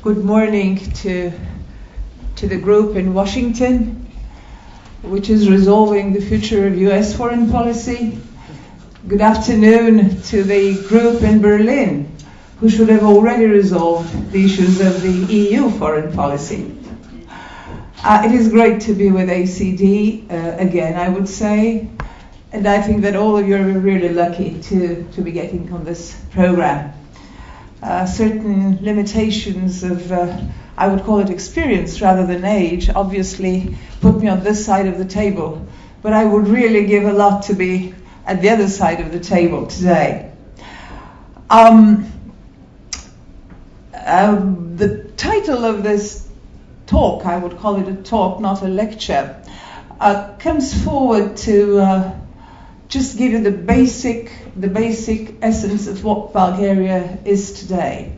Good morning to the group in Washington, which is resolving the future of US foreign policy. Good afternoon to the group in Berlin, who should have already resolved the issues of the EU foreign policy. It is great to be with ACD again, I would say, and I think that all of you are really lucky to be getting on this program. Certain limitations of, I would call it experience rather than age, obviously put me on this side of the table, but I would really give a lot to be at the other side of the table today. The title of this talk, I would call it a talk, not a lecture, comes forward to just give you the basic essence of what Bulgaria is today.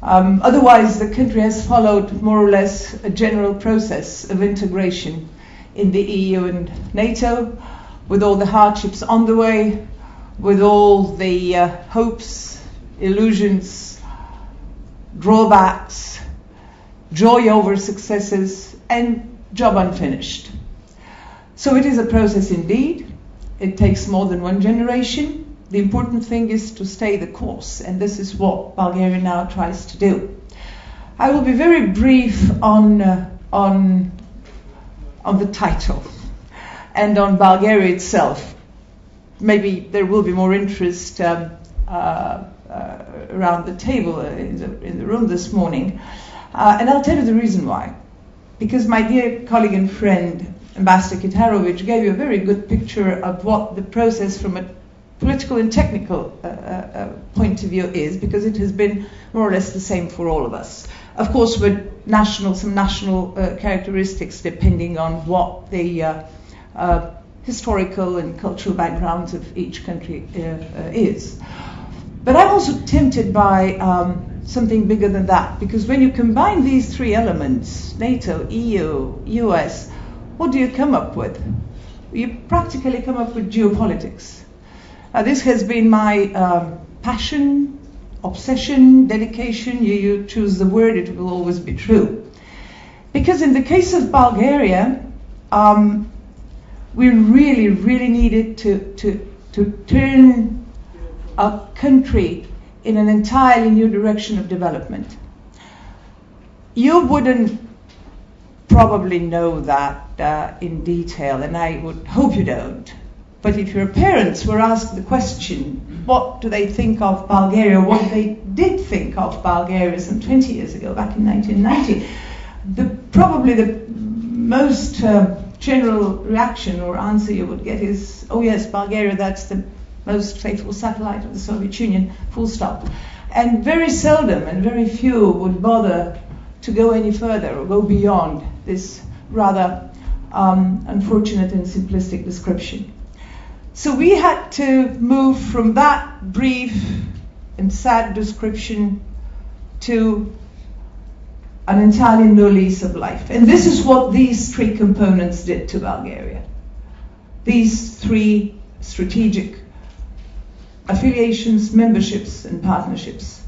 Otherwise, the country has followed more or less a general process of integration in the EU and NATO, with all the hardships on the way, with all the hopes, illusions, drawbacks, joy over successes, and job unfinished. So it is a process indeed. It takes more than one generation. The important thing is to stay the course, and this is what Bulgaria now tries to do. I will be very brief on the title and on Bulgaria itself. Maybe there will be more interest around the table in the room this morning, and I'll tell you the reason why. Because my dear colleague and friend, Ambassador Kitarovic, gave you a very good picture of what the process from a political and technical point of view is, because it has been more or less the same for all of us. Of course, with some national characteristics depending on what the historical and cultural backgrounds of each country is. But I'm also tempted by something bigger than that, because when you combine these three elements, NATO, EU, US, what do you come up with? You practically come up with geopolitics. This has been my passion, obsession, dedication. You choose the word, it will always be true. Because in the case of Bulgaria, we really needed to turn a country in an entirely new direction of development. You wouldn't probably know that in detail, and I would hope you don't. But if your parents were asked the question, what do they think of Bulgaria, what they did think of Bulgaria some 20 years ago, back in 1990, probably the most general reaction or answer you would get is, oh yes, Bulgaria, that's the most faithful satellite of the Soviet Union, full stop. And very seldom and very few would bother to go any further or go beyond this rather unfortunate and simplistic description. So we had to move from that brief and sad description to an entirely new lease of life. And this is what these three components did to Bulgaria. These three strategic affiliations, memberships, and partnerships.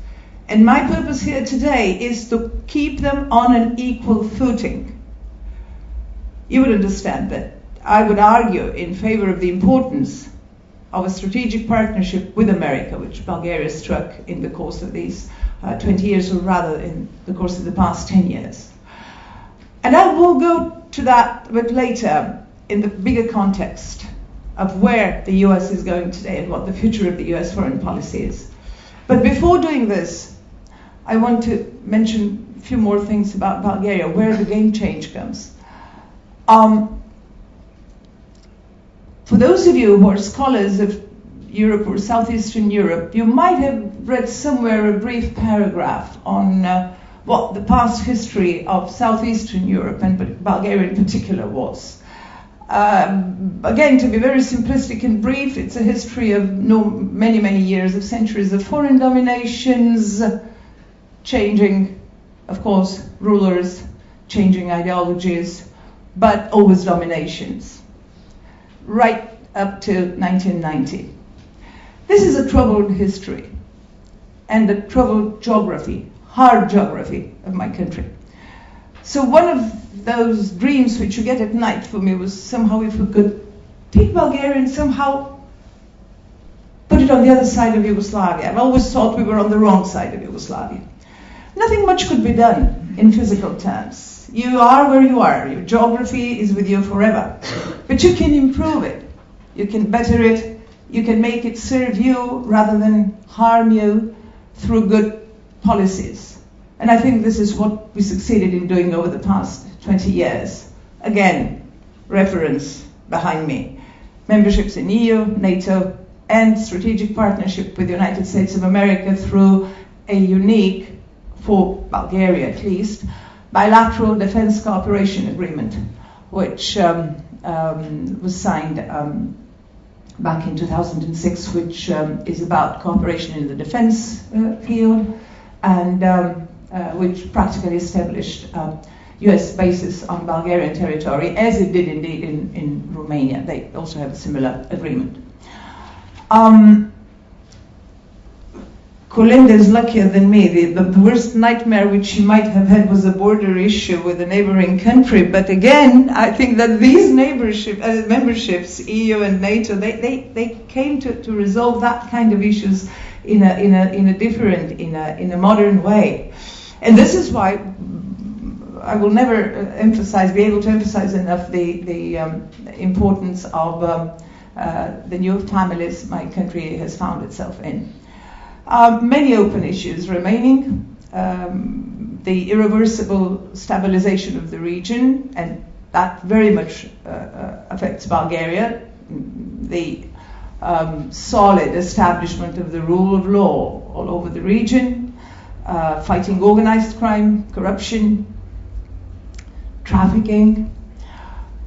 And my purpose here today is to keep them on an equal footing. You would understand that I would argue in favor of the importance of a strategic partnership with America, which Bulgaria struck in the course of these 20 years, or rather in the course of the past 10 years. And I will go to that a bit later in the bigger context of where the US is going today and what the future of the US foreign policy is. But before doing this, I want to mention a few more things about Bulgaria, where the game change comes. For those of you who are scholars of Europe or Southeastern Europe, you might have read somewhere a brief paragraph on what the past history of Southeastern Europe, and Bulgaria in particular, was. Again, to be very simplistic and brief, it's a history of many years, of centuries of foreign dominations, changing, of course, rulers, changing ideologies, but always dominations, right up to 1990. This is a troubled history and a troubled geography, hard geography of my country. So one of those dreams which you get at night for me was somehow if we could take Bulgaria and somehow put it on the other side of Yugoslavia. I've always thought we were on the wrong side of Yugoslavia. Nothing much could be done in physical terms. You are where you are. Your geography is with you forever. But you can improve it. You can better it. You can make it serve you rather than harm you through good policies. And I think this is what we succeeded in doing over the past 20 years. Again, reference behind me. Memberships in EU, NATO, and strategic partnership with the United States of America through a unique, for Bulgaria at least, bilateral defense cooperation agreement, which was signed back in 2006, which is about cooperation in the defense field, and which practically established US bases on Bulgarian territory, as it did indeed in Romania. They also have a similar agreement. Kolinda is luckier than me. The worst nightmare which she might have had was a border issue with a neighboring country. But again, I think that these memberships, EU and NATO, they came to resolve that kind of issues in a modern way. And this is why I will never be able to emphasize enough the importance of the new families my country has found itself in. Many open issues remaining, the irreversible stabilization of the region, and that very much affects Bulgaria, the solid establishment of the rule of law all over the region, fighting organized crime, corruption, trafficking.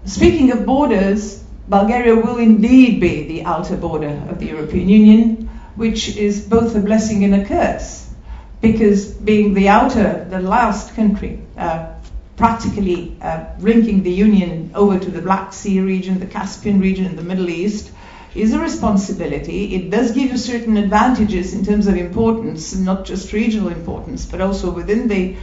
Speaking of borders, Bulgaria will indeed be the outer border of the European Union, which is both a blessing and a curse, because being the last country, practically linking the Union over to the Black Sea region, the Caspian region, and the Middle East, is a responsibility. It does give you certain advantages in terms of importance, not just regional importance, but also within the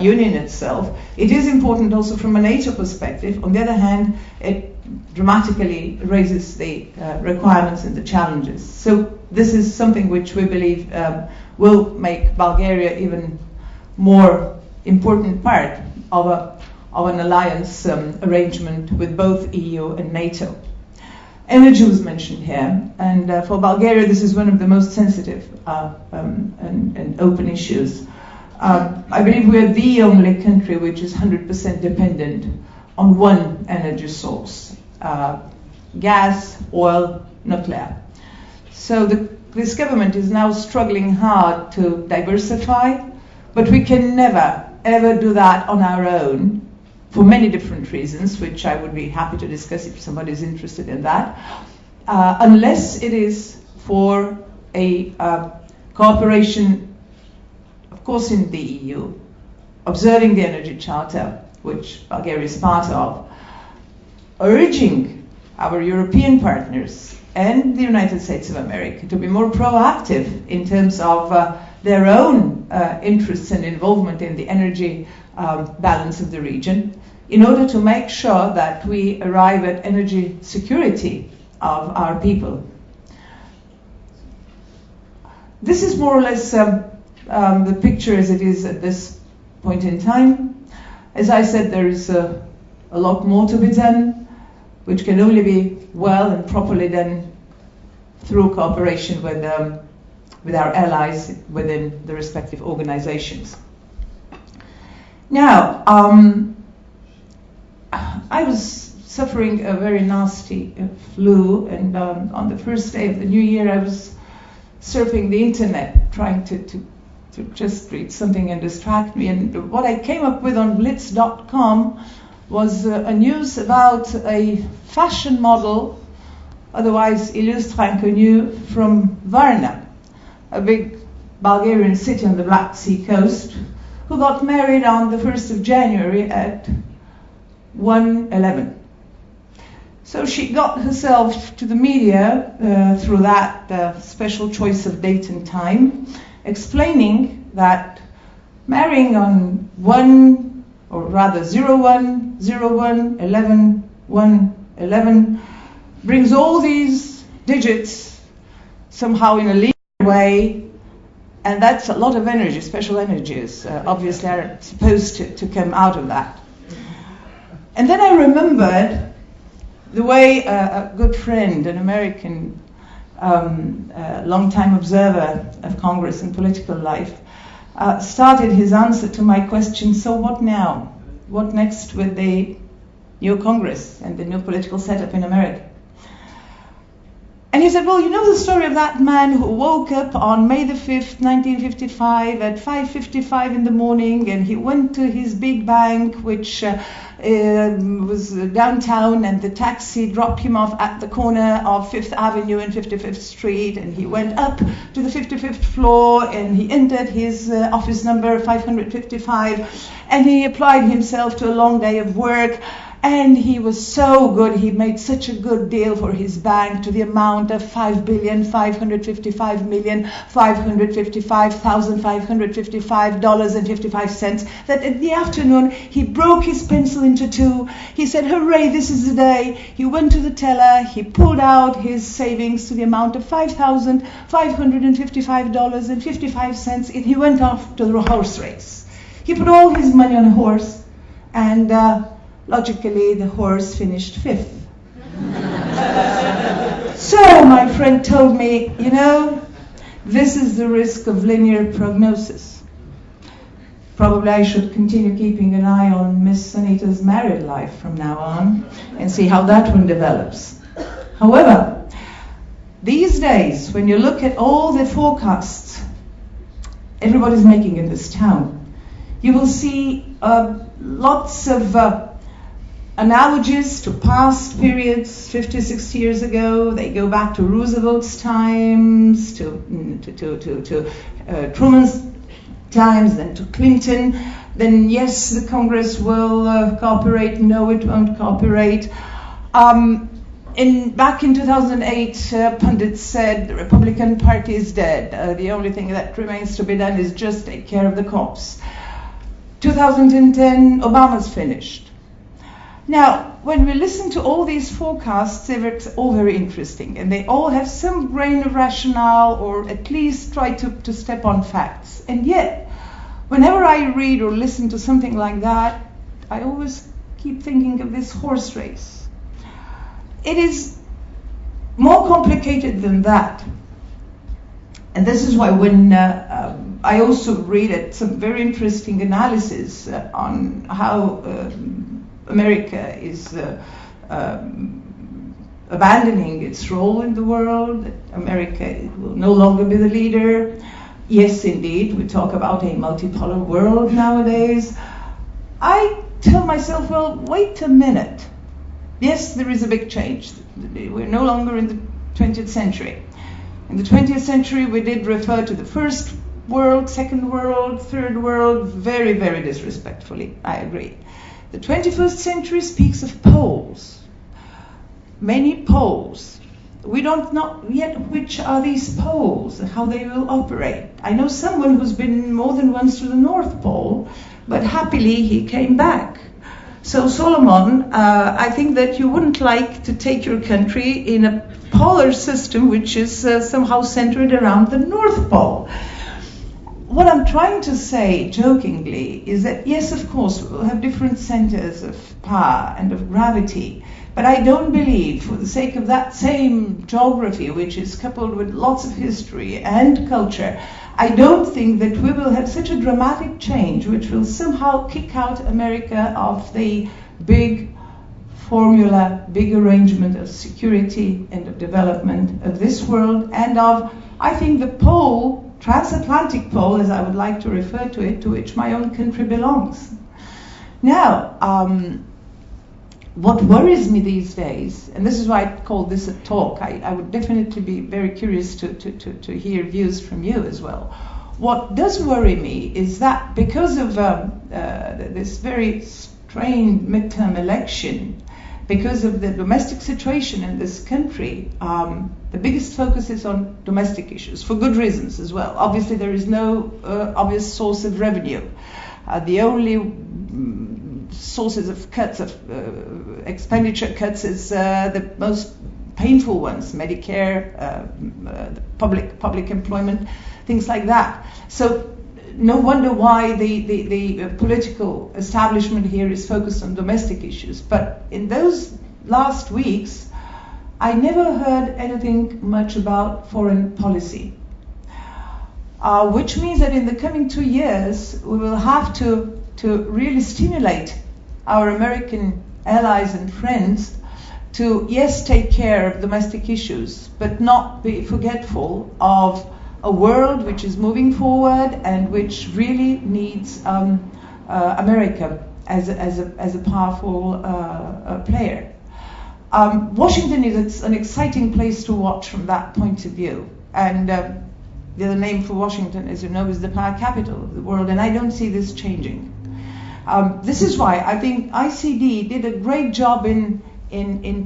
Union itself. It is important also from a NATO perspective. On the other hand, it dramatically raises the requirements and the challenges. So this is something which we believe will make Bulgaria even more important part of an alliance arrangement with both EU and NATO. Energy was mentioned here, and for Bulgaria this is one of the most sensitive and open issues. I believe we are the only country which is 100% dependent on one energy source, gas, oil, nuclear. So this government is now struggling hard to diversify, but we can never, ever do that on our own for many different reasons, which I would be happy to discuss if somebody is interested in that, unless it is for a cooperation, of course, in the EU, observing the Energy Charter, which Bulgaria is part of, urging our European partners and the United States of America to be more proactive in terms of their own interests and involvement in the energy balance of the region, in order to make sure that we arrive at energy security of our people. This is more or less the picture as it is at this point in time. As I said, there is a lot more to be done, which can only be well and properly done through cooperation with our allies within the respective organizations. Now, I was suffering a very nasty flu, and on the first day of the new year I was surfing the internet trying to just read something and distract me, and what I came up with on blitz.com was a news about a fashion model, otherwise illustre inconnu, from Varna, a big Bulgarian city on the Black Sea coast, who got married on the 1st of January at 1:11. So she got herself to the media through that special choice of date and time, explaining that marrying on 1, or rather 01, 01, 11, 1, 11, brings all these digits somehow in a linear way, and that's a lot of energy, special energies, obviously are supposed to come out of that. And then I remembered the way a good friend, an American long-time observer of Congress and political life, started his answer to my question, so what now? What next with the new Congress and the new political setup in America? And he said, well, you know the story of that man who woke up on May the 5th, 1955 at 5:55 in the morning, and he went to his big bank, which was downtown, and the taxi dropped him off at the corner of 5th Avenue and 55th Street, and he went up to the 55th floor, and he entered his office number 555, and he applied himself to a long day of work. And he was so good, he made such a good deal for his bank to the amount of $5,555,555,555.55 that in the afternoon he broke his pencil into two. He said, hooray, this is the day. He went to the teller, he pulled out his savings to the amount of $5,555.55, and he went off to the horse race. He put all his money on a horse, and logically, the horse finished 5th. So my friend told me, you know, this is the risk of linear prognosis. Probably I should continue keeping an eye on Miss Anita's married life from now on and see how that one develops. However, these days, when you look at all the forecasts everybody's making in this town, you will see lots of analogies to past periods, 50, 60 years ago. They go back to Roosevelt's times, to Truman's times, then to Clinton. Then yes, the Congress will cooperate. No, it won't cooperate. Back in 2008, pundits said the Republican Party is dead. The only thing that remains to be done is just take care of the cops. 2010, Obama's finished. Now, when we listen to all these forecasts, they're all very interesting, and they all have some grain of rationale, or at least try to step on facts. And yet, whenever I read or listen to something like that, I always keep thinking of this horse race. It is more complicated than that. And this is why when I also read some very interesting analysis on how America is abandoning its role in the world, that America will no longer be the leader. Yes, indeed, we talk about a multipolar world nowadays. I tell myself, well, wait a minute. Yes, there is a big change. We're no longer in the 20th century. In the 20th century, we did refer to the first world, second world, third world, very, very disrespectfully, I agree. The 21st century speaks of poles, many poles. We don't know yet which are these poles and how they will operate. I know someone who's been more than once to the North Pole, but happily he came back. So Solomon, I think that you wouldn't like to take your country in a polar system which is somehow centered around the North Pole. What I'm trying to say, jokingly, is that yes, of course, we'll have different centers of power and of gravity, but I don't believe, for the sake of that same geography, which is coupled with lots of history and culture, I don't think that we will have such a dramatic change which will somehow kick out America of the big formula, big arrangement of security and of development of this world, and of, I think, the pole, transatlantic pole, as I would like to refer to it, to which my own country belongs. Now, what worries me these days, and this is why I call this a talk, I would definitely be very curious to hear views from you as well. What does worry me is that because of this very strained midterm election, because of the domestic situation in this country, the biggest focus is on domestic issues, for good reasons as well. Obviously, there is no obvious source of revenue. The only sources of cuts, of expenditure cuts, is the most painful ones: Medicare, public employment, things like that. So no wonder why the political establishment here is focused on domestic issues. But in those last weeks, I never heard anything much about foreign policy, which means that in the coming 2 years, we will have to really stimulate our American allies and friends to, yes, take care of domestic issues, but not be forgetful of a world which is moving forward and which really needs America as a powerful player. Washington is an exciting place to watch from that point of view. And the other name for Washington, as you know, is the power capital of the world, and I don't see this changing. This is why I think ICD did a great job in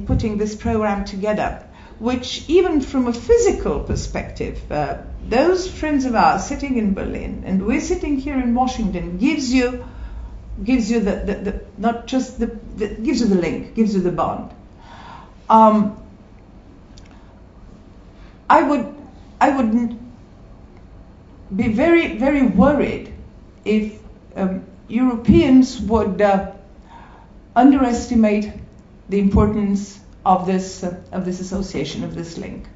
putting this program together, which even from a physical perspective, those friends of ours sitting in Berlin and we're sitting here in Washington gives you the not just the gives you the link, gives you the bond. I would be very, very worried if Europeans would underestimate the importance of this association, of this link.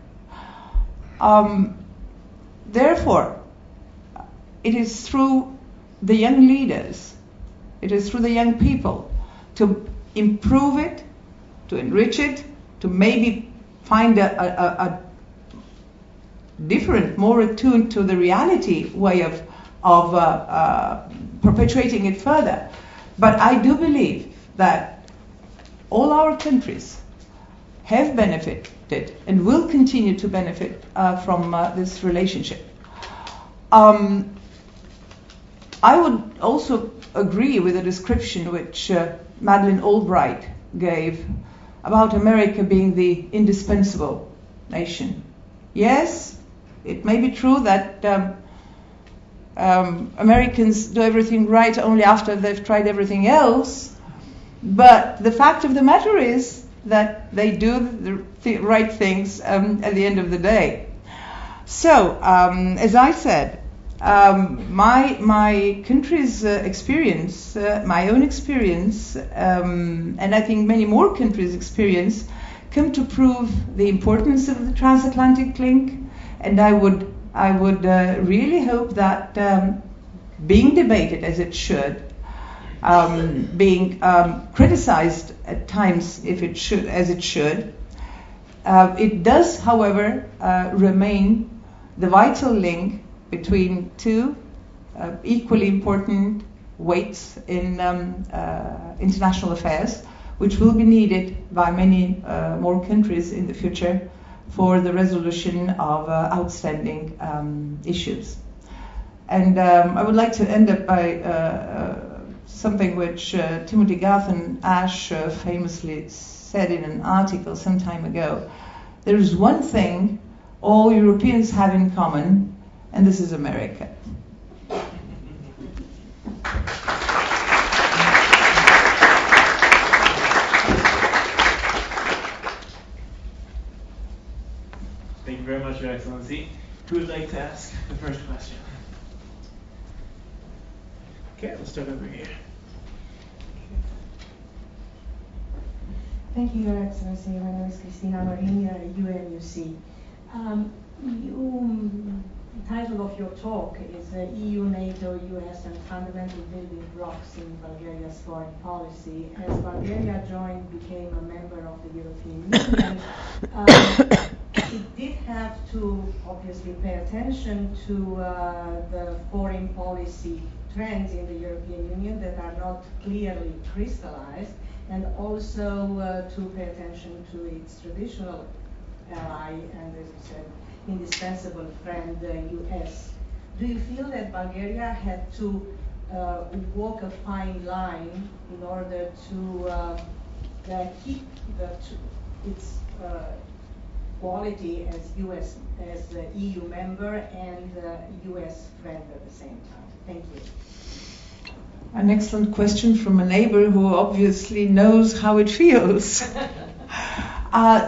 Therefore, it is through the young leaders, it is through the young people to improve it, to enrich it, to maybe find a different, more attuned to the reality way of perpetuating it further. But I do believe that all our countries have benefited and will continue to benefit from this relationship. I would also agree with the description which Madeleine Albright gave about America being the indispensable nation. Yes, it may be true that Americans do everything right only after they've tried everything else, but the fact of the matter is that they do the right things at the end of the day. So, as I said, my country's experience, my own experience, and I think many more countries' experience, come to prove the importance of the transatlantic link. And I would really hope that being debated as it should, being criticized at times as it should, it does, however, remain the vital link between two equally important weights in international affairs, which will be needed by many more countries in the future for the resolution of outstanding issues. And I would like to end up by something which Timothy Garth Ash famously said in an article some time ago. There is one thing all Europeans have in common, and this is America. Thank you very much, Your Excellency. Who would like to ask the first question? Okay, we'll start over here. Thank you, Your Excellency. My name is Cristina Marini, UNUC. The title of your talk is EU, NATO, US, and Fundamental Building Blocks in Bulgaria's Foreign Policy. As Bulgaria became a member of the European Union, it did have to obviously pay attention to the foreign policy trends in the European Union that are not clearly crystallized, and also to pay attention to its traditional ally and, as you said, indispensable friend, the US. Do you feel that Bulgaria had to walk a fine line in order to keep its quality as EU member and US friend at the same time? Thank you. An excellent question from a neighbor who obviously knows how it feels.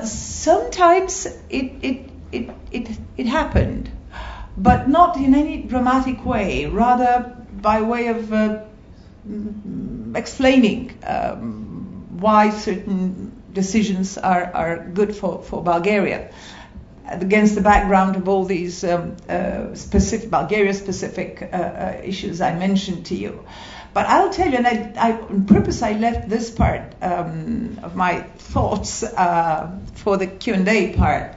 Sometimes it happened, but not in any dramatic way, rather by way of explaining why certain decisions are good for Bulgaria, against the background of all these Bulgaria-specific issues I mentioned to you. But I'll tell you, and on purpose I left this part of my thoughts for the Q&A part.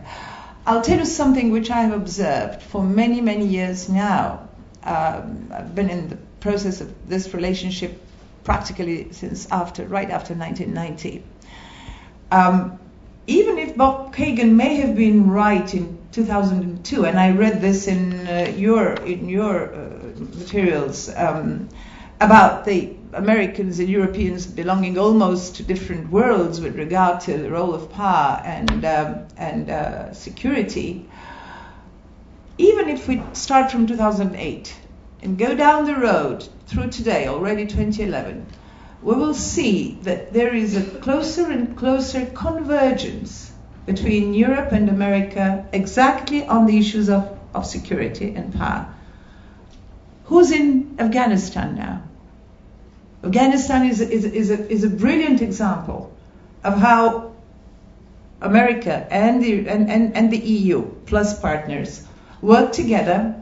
I'll tell you something which I have observed for many, many years now. I've been in the process of this relationship practically since right after 1990. Even if Bob Kagan may have been right in 2002, and I read this in your materials, about the Americans and Europeans belonging almost to different worlds with regard to the role of power and security. Even if we start from 2008 and go down the road through today, already 2011, we will see that there is a closer and closer convergence between Europe and America exactly on the issues of security and power. Who's in Afghanistan now? Afghanistan is a brilliant example of how America and the EU plus partners work together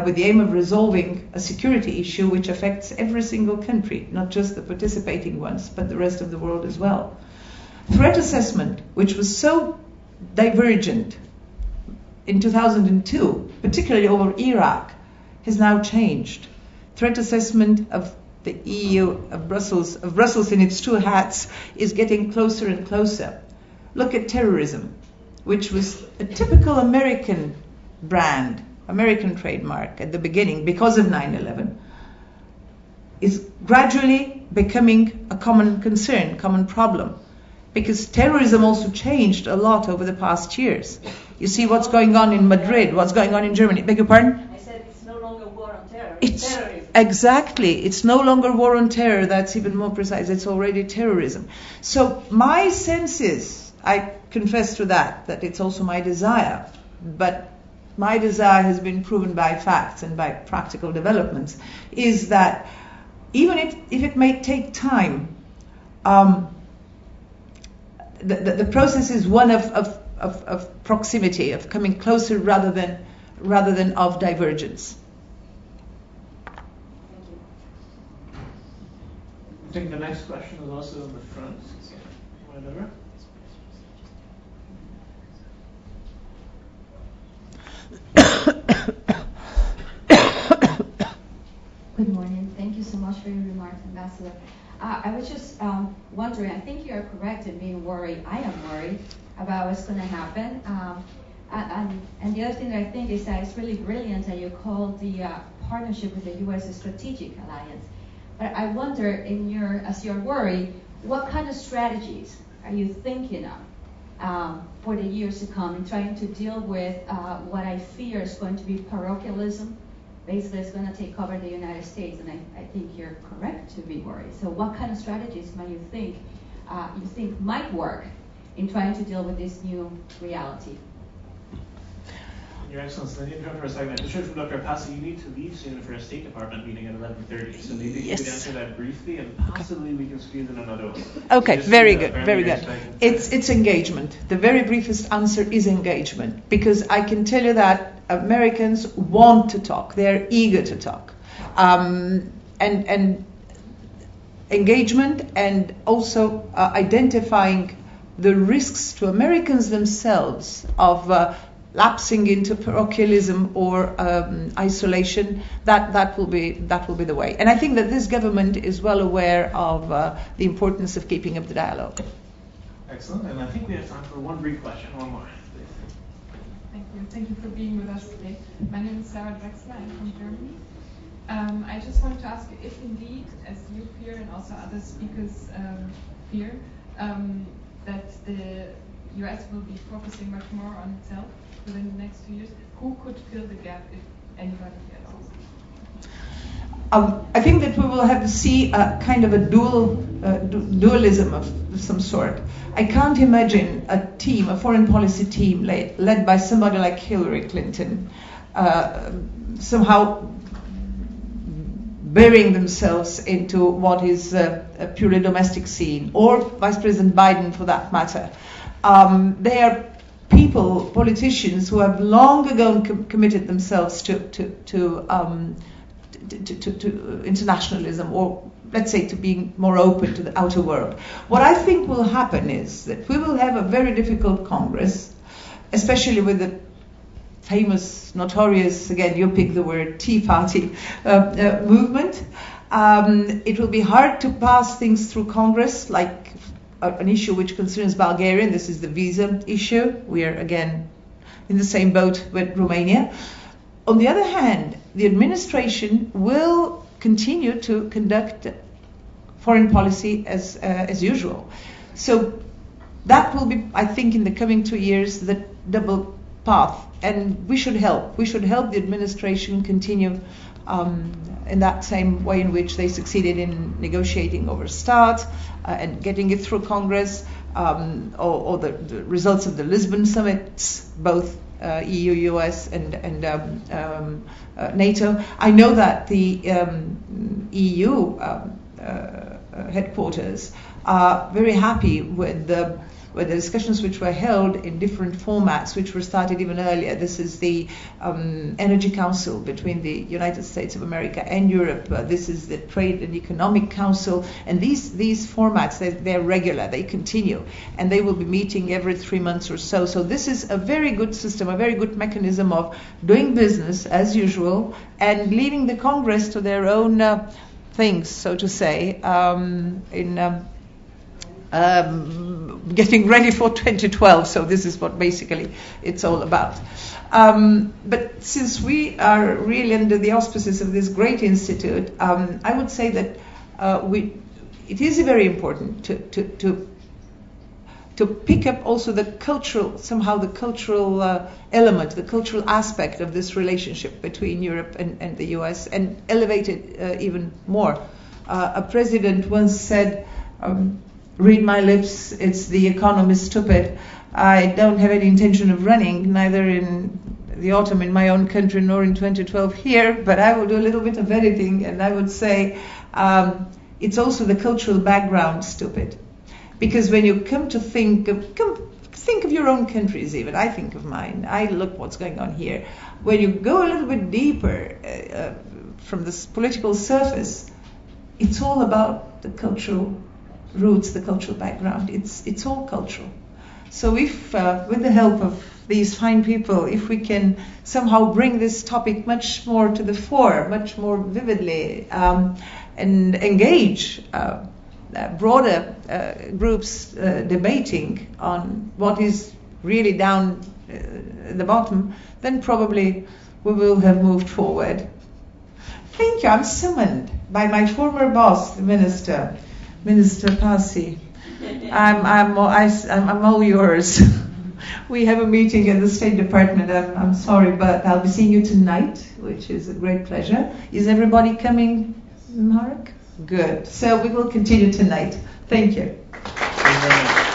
with the aim of resolving a security issue which affects every single country, not just the participating ones, but the rest of the world as well. Threat assessment, which was so divergent in 2002, particularly over Iraq, has now changed. Threat assessment of the EU, of Brussels in its two hats, is getting closer and closer. Look at terrorism, which was a typical American brand, American trademark at the beginning because of 9/11, is gradually becoming a common concern, common problem. Because terrorism also changed a lot over the past years. You see what's going on in Madrid, what's going on in Germany. Beg your pardon? I said it's no longer war on terror. It's terrorism. Exactly. It's no longer war on terror. That's even more precise. It's already terrorism. So my sense is, I confess to that it's also my desire. But my desire has been proven by facts and by practical developments, is that even if it may take time, the process is one of proximity, of coming closer rather than of divergence. I think the next question is also in the front. Whatever. Good morning. Thank you so much for your remarks, Ambassador. I was just wondering, I think you are correct in being worried. I am worried about what's going to happen. And the other thing that I think is that it's really brilliant that you call the partnership with the U.S. a strategic alliance. But I wonder, as you're worried, what kind of strategies are you thinking of for the years to come in trying to deal with what I fear is going to be parochialism? Basically, it's going to take over the United States, and I think you're correct to be worried. So what kind of strategies might you think might work in trying to deal with this new reality? Your Excellency, let me interrupt for a second. I just heard from Dr. Passi, you need to leave soon for a State Department meeting at 11:30. So maybe you could answer that briefly, and possibly we can squeeze in another one. Okay, very good, very good. It's engagement. The very briefest answer is engagement, because I can tell you that Americans want to talk. They're eager to talk, and engagement, and also identifying the risks to Americans themselves of lapsing into parochialism or isolation. That will be the way. And I think that this government is well aware of the importance of keeping up the dialogue. Excellent. And I think we have time for one brief question. One more. Thank you for being with us today. My name is Sarah Drexler. I'm from Germany. I just wanted to ask you if indeed, as you fear and also other speakers fear, that the US will be focusing much more on itself within the next 2 years. Who could fill the gap, if anybody at all? I think that we will have to see a kind of a dualism of some sort. I can't imagine a team, a foreign policy team led by somebody like Hillary Clinton, somehow burying themselves into what is a purely domestic scene, or Vice President Biden for that matter. They are people, politicians, who have long ago committed themselves to internationalism, or let's say to being more open to the outer world. What I think will happen is that we will have a very difficult Congress, especially with the famous, notorious, again, you pick the word, Tea Party movement. It will be hard to pass things through Congress, like an issue which concerns Bulgaria. This is the visa issue. We are, again, in the same boat with Romania. On the other hand, the administration will continue to conduct foreign policy as usual. So that will be, I think, in the coming 2 years, the double path. And we should help. We should help the administration continue in that same way in which they succeeded in negotiating over START and getting it through Congress, or the results of the Lisbon summits, both EU, US, and NATO. I know that the EU headquarters are very happy with the discussions which were held in different formats, which were started even earlier. This is the Energy Council between the United States of America and Europe. This is the Trade and Economic Council. And these formats, they're regular, they continue. And they will be meeting every 3 months or so. So this is a very good system, a very good mechanism of doing business as usual and leaving the Congress to their own things, so to say, getting ready for 2012. So this is what basically it's all about. But since we are really under the auspices of this great institute, I would say that it is very important to pick up also the cultural, somehow the cultural element, the cultural aspect of this relationship between Europe and the US, and elevate it even more. A president once said, read my lips, it's the economy stupid. I don't have any intention of running, neither in the autumn in my own country nor in 2012 here, but I will do a little bit of editing, and I would say it's also the cultural background stupid. Because when you come to think of your own countries even, I think of mine, I look what's going on here. When you go a little bit deeper from this political surface, it's all about the cultural roots, the cultural background. It's all cultural. So if, with the help of these fine people, if we can somehow bring this topic much more to the fore, much more vividly, and engage broader groups debating on what is really down at the bottom, then probably we will have moved forward. Thank you. I'm summoned by my former boss, the Minister Pasi. I'm all yours. We have a meeting in the State Department. I'm sorry, but I'll be seeing you tonight, which is a great pleasure. Is everybody coming, Mark? Good. So we will continue tonight. Thank you. Thank you very much.